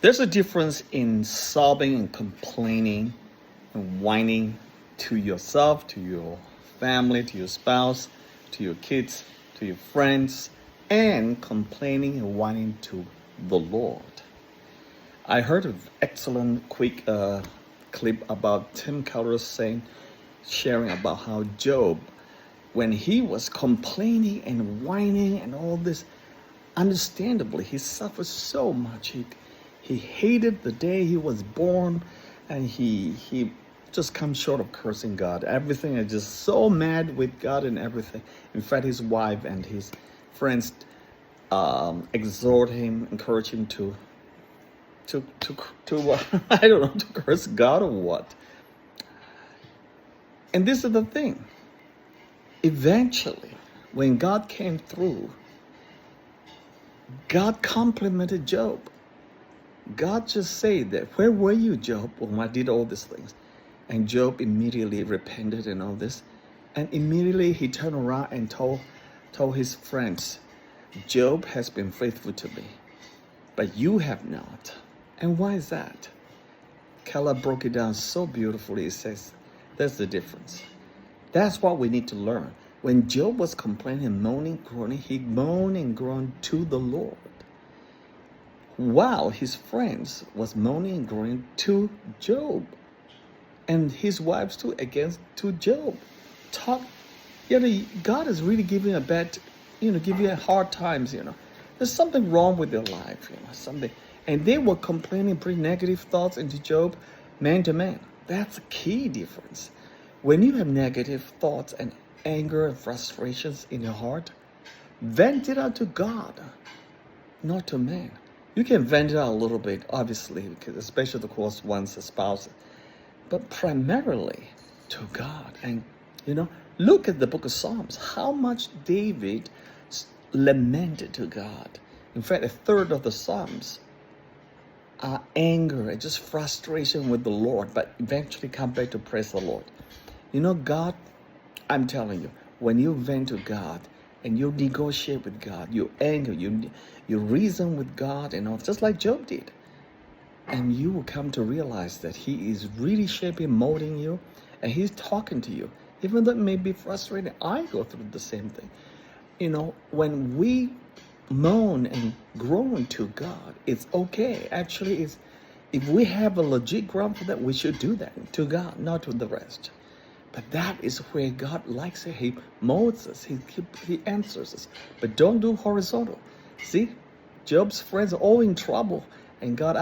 There's a difference in sobbing and complaining and whining to yourself, to your family, to your spouse, to your kids, to your friends, and complaining and whining to the Lord. I heard an excellent quick clip about Tim Keller sharing about how Job, when he was complaining and whining and all this, understandably, he suffered so much. He hated the day he was born, and he just comes short of cursing God. Everything is just so mad with God and everything. In fact, his wife and his friends exhort him, encourage him to I don't know, to curse God or what. And this is the thing. Eventually, when God came through, God complimented Job. God just said that, where were you, Job, when I did all these things? And Job immediately repented and all this. And immediately he turned around and told his friends, Job has been faithful to me, but you have not. And why is that? Keller broke it down so beautifully. He says, that's the difference. That's what we need to learn. When Job was complaining, moaning, groaning, he moaned and groaned to the Lord, while his friends was moaning and groaning to Job, and his wives too to Job. God is really giving giving a hard times. There's something wrong with their life. Something, and they were complaining, bring negative thoughts into Job, man to man. That's a key difference. When you have negative thoughts and anger and frustrations in your heart, vent it out to God, not to man. You can vent it out a little bit, obviously, because especially of course one's spouse, but primarily to God. And look at the book of Psalms, how much David lamented to God. In fact, a third of the Psalms are anger and just frustration with the Lord, but eventually come back to praise the Lord. God, I'm telling you, when you vent to God and you negotiate with God, you anger, you reason with God, and all, just like Job did, and you will come to realize that He is really shaping, molding you, and He's talking to you, even though it may be frustrating. I go through the same thing. When we moan and groan to God, it's okay. Actually, if we have a legit ground for that, we should do that to God, not to the rest. But that is where God likes it. He molds us. He answers us. But don't do horizontal. See, Job's friends are all in trouble, and God